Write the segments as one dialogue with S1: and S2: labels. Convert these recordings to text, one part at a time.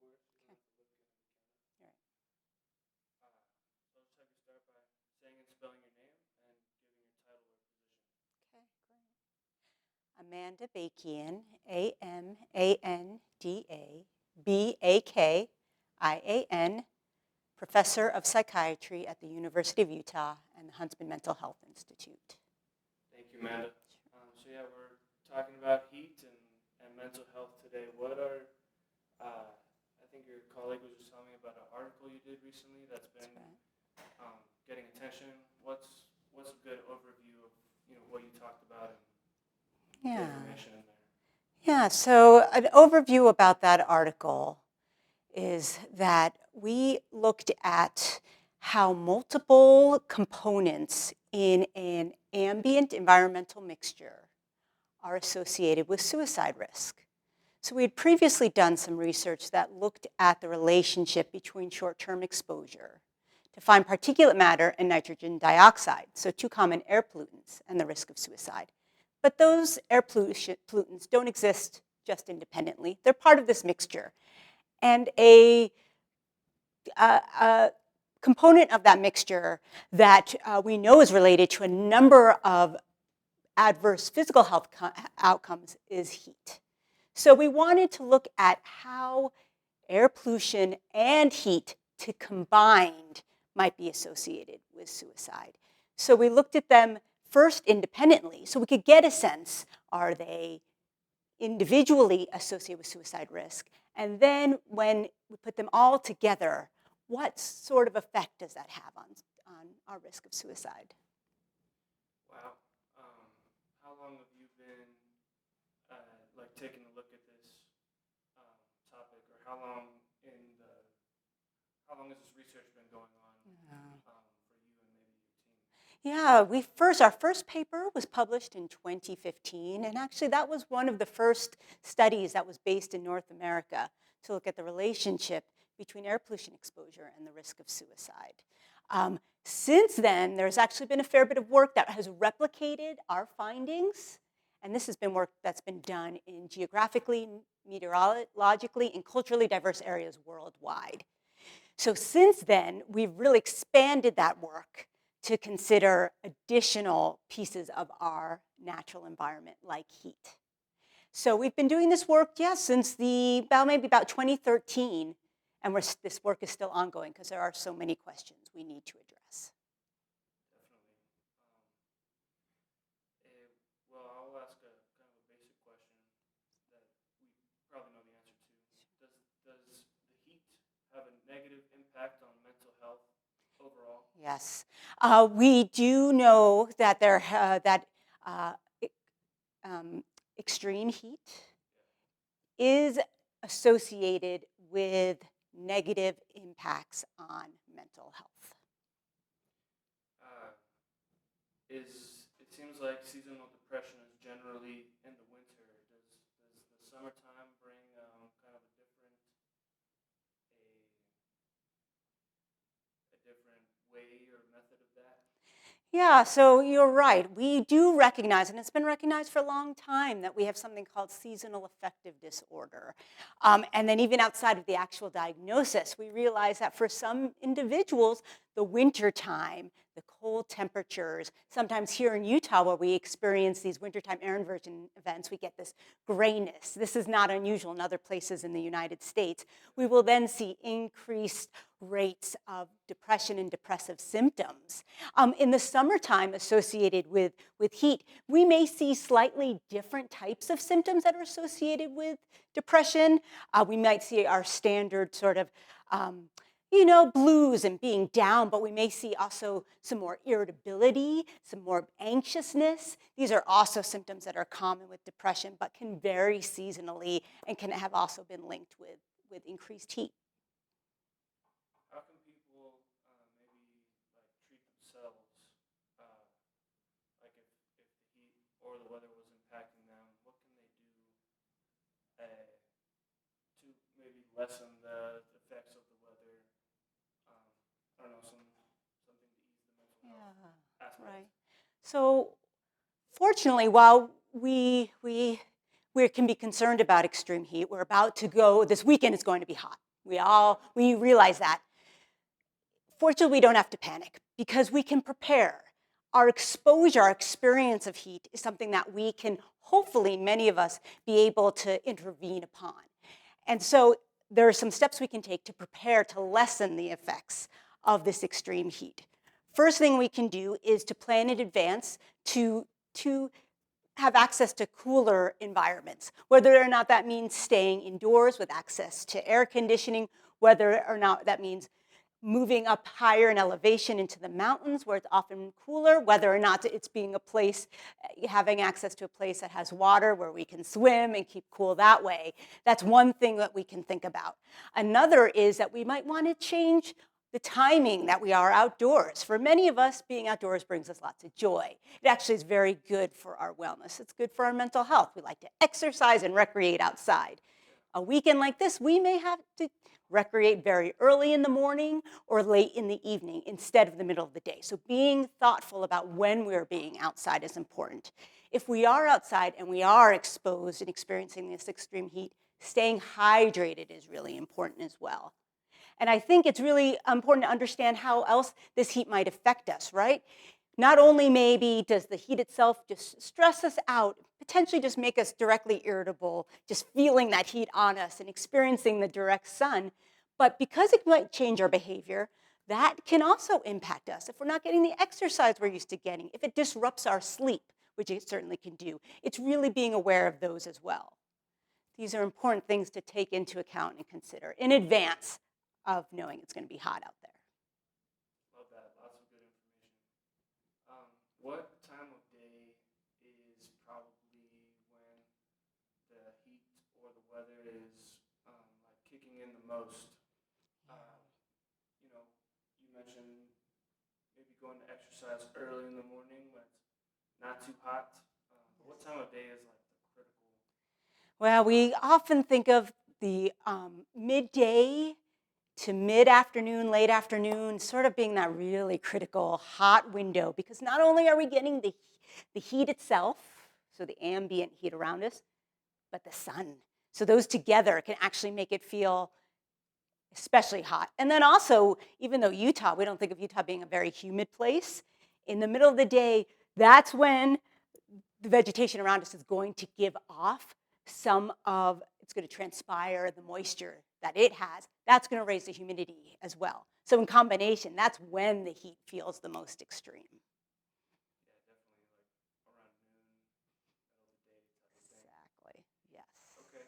S1: course. You don't have to look in the camera.
S2: Right.
S1: So I'll just have you start by saying and spelling your name and giving your title or position.
S2: Okay, great. Amanda Bakian, Amanda Professor of Psychiatry at the University of Utah and the Huntsman Mental Health Institute.
S1: Thank you, Amanda. So yeah, we're talking about heat and mental health today. What are, I think your colleague was just telling me about an article you did recently that's been getting attention. What's a good overview of what you talked about and the information in there?
S2: Yeah, so an overview about that article is that we looked at how multiple components in an ambient environmental mixture are associated with suicide risk. So we had previously done some research that looked at the relationship between short-term exposure to find particulate matter and nitrogen dioxide, so two common air pollutants, and the risk of suicide. But those air pollutants don't exist just independently. They're part of this mixture. And a component of that mixture that we know is related to a number of adverse physical health outcomes is heat. So we wanted to look at how air pollution and heat combined might be associated with suicide. So we looked at them first independently so we could get a sense, are they individually associated with suicide risk? And then when we put them all together, what sort of effect does that have on our risk of suicide?
S1: Wow. How long have you been taking a look at this topic, or how long has this research been going on for you and maybe your team?
S2: Yeah, our first paper was published in 2015, and actually that was one of the first studies that was based in North America to look at the relationship between air pollution exposure and the risk of suicide. Since then, there's actually been a fair bit of work that has replicated our findings, and this has been work that's been done in geographically, meteorologically, and culturally diverse areas worldwide. So since then, we've really expanded that work to consider additional pieces of our natural environment, like heat. So we've been doing this work, since maybe about 2013, and this work is still ongoing because there are so many questions we need to address.
S1: Definitely. Well, I'll ask a kind of a basic question that we probably know the answer to. Does the heat have a negative impact on mental health overall?
S2: Yes, we do know that extreme heat is associated with negative impacts on mental health.
S1: It seems like seasonal depression is generally in the winter. Does the summertime bring kind of a different way or method of that?
S2: Yeah, so you're right. We do recognize, and it's been recognized for a long time, that we have something called seasonal affective disorder. And then even outside of the actual diagnosis, we realize that for some individuals, the wintertime, the cold temperatures, sometimes here in Utah where we experience these wintertime air inversion events, we get this grayness. This is not unusual in other places in the United States. We will then see increased rates of depression and depressive symptoms. In the summertime associated with heat, we may see slightly different types of symptoms that are associated with depression. We might see our standard sort of blues and being down, but we may see also some more irritability, some more anxiousness. These are also symptoms that are common with depression, but can vary seasonally and can have also been linked with increased heat.
S1: How can people maybe treat themselves, if the heat or the weather was impacting them? What can they do to maybe lessen the effects of the weather? I don't know, something to ease the mental health aspect.
S2: Right. So fortunately, while we can be concerned about extreme heat, we're about to go, this weekend is going to be hot. We realize that. Fortunately, we don't have to panic because we can prepare. Our exposure, our experience of heat is something that we can, hopefully, many of us, be able to intervene upon. And so there are some steps we can take to prepare to lessen the effects of this extreme heat. First thing we can do is to plan in advance to have access to cooler environments, whether or not that means staying indoors with access to air conditioning, whether or not that means moving up higher in elevation into the mountains where it's often cooler, whether or not it's being a place, having access to a place that has water where we can swim and keep cool that way. That's one thing that we can think about. Another is that we might want to change the timing that we are outdoors. For many of us, being outdoors brings us lots of joy. It actually is very good for our wellness. It's good for our mental health. We like to exercise and recreate outside. A weekend like this, we may have to recreate very early in the morning or late in the evening instead of the middle of the day. So being thoughtful about when we're being outside is important. If we are outside and we are exposed and experiencing this extreme heat, staying hydrated is really important as well. And I think it's really important to understand how else this heat might affect us, right? Not only maybe does the heat itself just stress us out, potentially just make us directly irritable, just feeling that heat on us and experiencing the direct sun, but because it might change our behavior, that can also impact us. If we're not getting the exercise we're used to getting, if it disrupts our sleep, which it certainly can do, it's really being aware of those as well. These are important things to take into account and consider in advance of knowing it's going to be hot out there.
S1: Love that. Lots of good information. What time of day is probably when the heat or the weather is like kicking in the most? You know, you mentioned maybe going to exercise early in the morning when it's not too hot. What time of day is like the critical?
S2: Well, we often think of the midday to mid-afternoon, late afternoon, sort of being that really critical hot window, because not only are we getting the heat itself, so the ambient heat around us, but the sun. So those together can actually make it feel especially hot. And then also, even though Utah, we don't think of Utah being a very humid place, in the middle of the day, that's when the vegetation around us is going to give off it's going to transpire the moisture that it has. That's going to raise the humidity as well. So in combination, that's when the heat feels the most extreme.
S1: Yeah, definitely like around noon, middle of the day type of thing.
S2: Exactly, yes.
S1: Okay.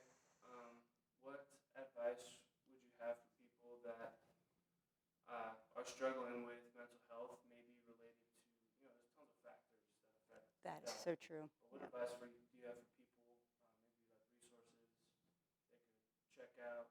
S1: What advice would you have for people that are struggling with mental health, maybe related to, there's tons of factors that affect
S2: That's
S1: that.
S2: so true.
S1: But what advice do you have for people, maybe like resources they could check out,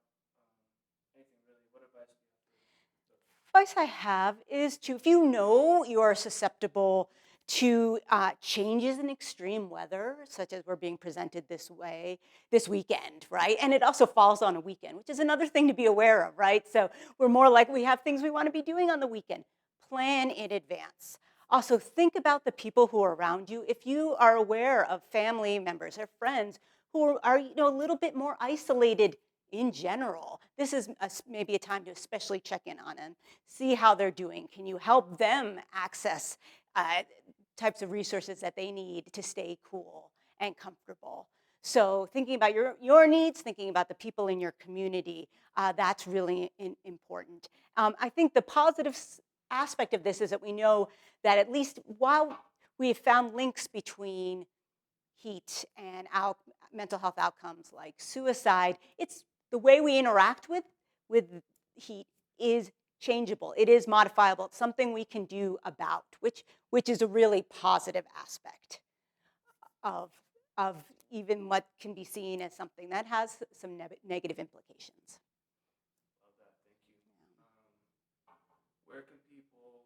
S1: anything really? What advice do you have for
S2: Advice I have is to, if you know you are susceptible to changes in extreme weather, such as we're being presented this way this weekend, right? And it also falls on a weekend, which is another thing to be aware of, right? So we're more likely we have things we want to be doing on the weekend. Plan in advance. Also, think about the people who are around you. If you are aware of family members or friends who are a little bit more isolated in general, this is maybe a time to especially check in on them, see how they're doing. Can you help them access types of resources that they need to stay cool and comfortable? So thinking about your needs, thinking about the people in your community, that's really important. I think the positive aspect of this is that we know that at least while we have found links between heat and mental health outcomes like suicide, it's the way we interact with heat is changeable. It is modifiable. It's something we can do about, which is a really positive aspect of even what can be seen as something that has some negative implications.
S1: Love that. Thank you. Where can people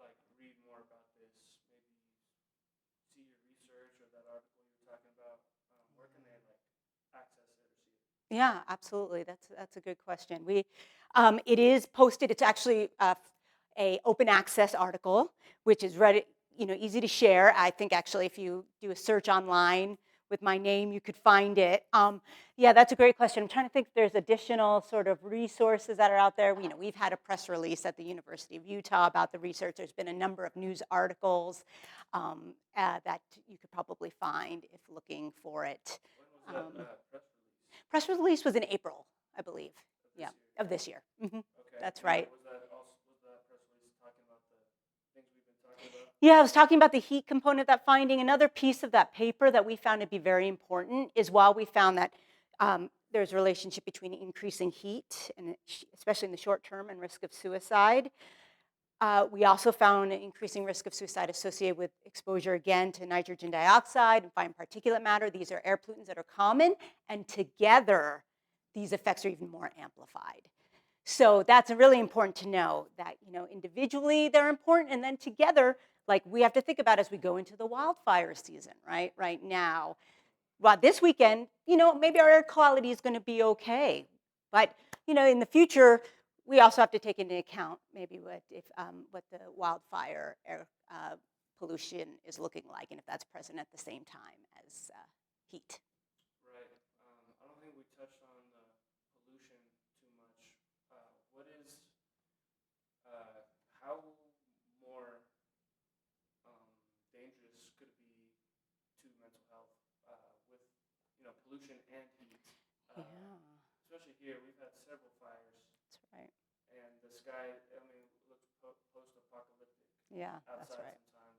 S1: like read more about this? Maybe see your research or that article you were talking about. Where can they like access it or see it?
S2: Yeah, absolutely. That's a good question. It is posted. It's actually a open access article, which is easy to share. I think actually, if you do a search online, with my name, you could find it. Yeah, that's a great question. I'm trying to think if there's additional sort of resources that are out there. You know, we've had a press release at the University of Utah about the research. There's been a number of news articles that you could probably find if looking for it.
S1: When was that press release?
S2: Press release was in April, I believe. Yeah, of this year.
S1: Okay.
S2: That's
S1: And
S2: right.
S1: Was that press release talking about the things we've been talking about?
S2: Yeah, I was talking about the heat component of that finding. Another piece of that paper that we found to be very important is while we found that there's a relationship between increasing heat, and especially in the short term, and risk of suicide, we also found an increasing risk of suicide associated with exposure, again, to nitrogen dioxide and fine particulate matter. These are air pollutants that are common, and together, these effects are even more amplified. So that's really important to know that, you know, individually they're important, and then together, like we have to think about as we go into the wildfire season, right? Right now, well, this weekend, you know, maybe our air quality is going to be okay, but you know, in the future, we also have to take into account maybe what the wildfire air pollution is looking like, and if that's present at the same time as heat.
S1: Right. I don't think we touched on the pollution too much. What is how more dangerous could it be to mental health with pollution and heat?
S2: Yeah,
S1: Especially here, we've had several fires,
S2: that's right.
S1: and the sky, I mean, looks post-apocalyptic
S2: Yeah, that's
S1: outside
S2: right.
S1: sometimes.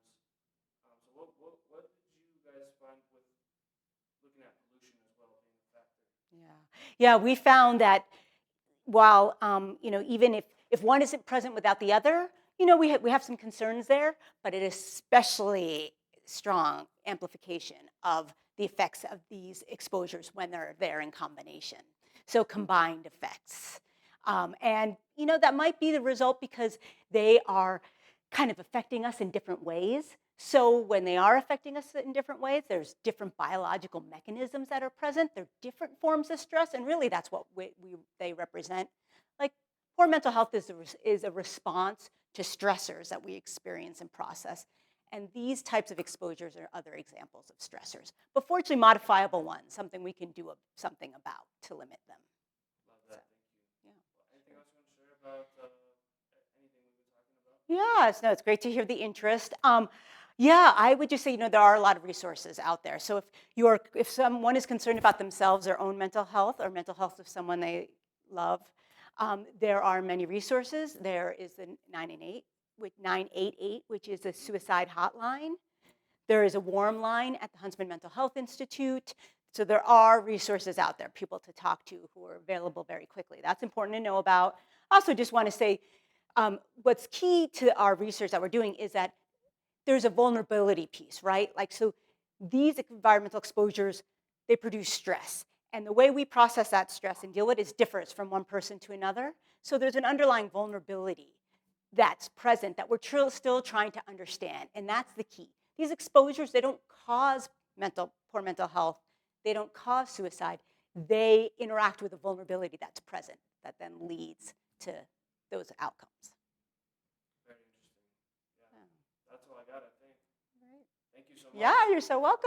S1: So what did you guys find with looking at pollution as well being a factor?
S2: Yeah, we found that while you know, even if one isn't present without the other, you know, we have some concerns there, but it is especially strong amplification of the effects of these exposures when they're there in combination. So combined effects. And you know, that might be the result because they are kind of affecting us in different ways. So when they are affecting us in different ways, there's different biological mechanisms that are present. There are different forms of stress, and really that's what they represent. Like poor mental health is a response to stressors that we experience and process. And these types of exposures are other examples of stressors, but fortunately modifiable ones, something we can do something about to limit them.
S1: Love that.
S2: So,
S1: Thank you.
S2: yeah.
S1: Anything else you want to share about anything we've been talking about?
S2: Yes, no, it's great to hear the interest. Yeah, I would just say, you know, there are a lot of resources out there. So if someone is concerned about themselves, their own mental health, or mental health of someone they love, there are many resources. There is the 988, which is a suicide hotline. There is a warm line at the Huntsman Mental Health Institute. So there are resources out there, people to talk to who are available very quickly. That's important to know about. Also, just want to say, what's key to our research that we're doing is that there's a vulnerability piece, right? Like, so these environmental exposures, they produce stress. And the way we process that stress and deal with it differs from one person to another. So there's an underlying vulnerability that's present that we're still trying to understand. And that's the key. These exposures, they don't cause poor mental health. They don't cause suicide. They interact with a vulnerability that's present that then leads to those outcomes.
S1: Very interesting. Yeah. That's all I got, I think.
S2: Right.
S1: Thank you so much.
S2: Yeah, you're so welcome.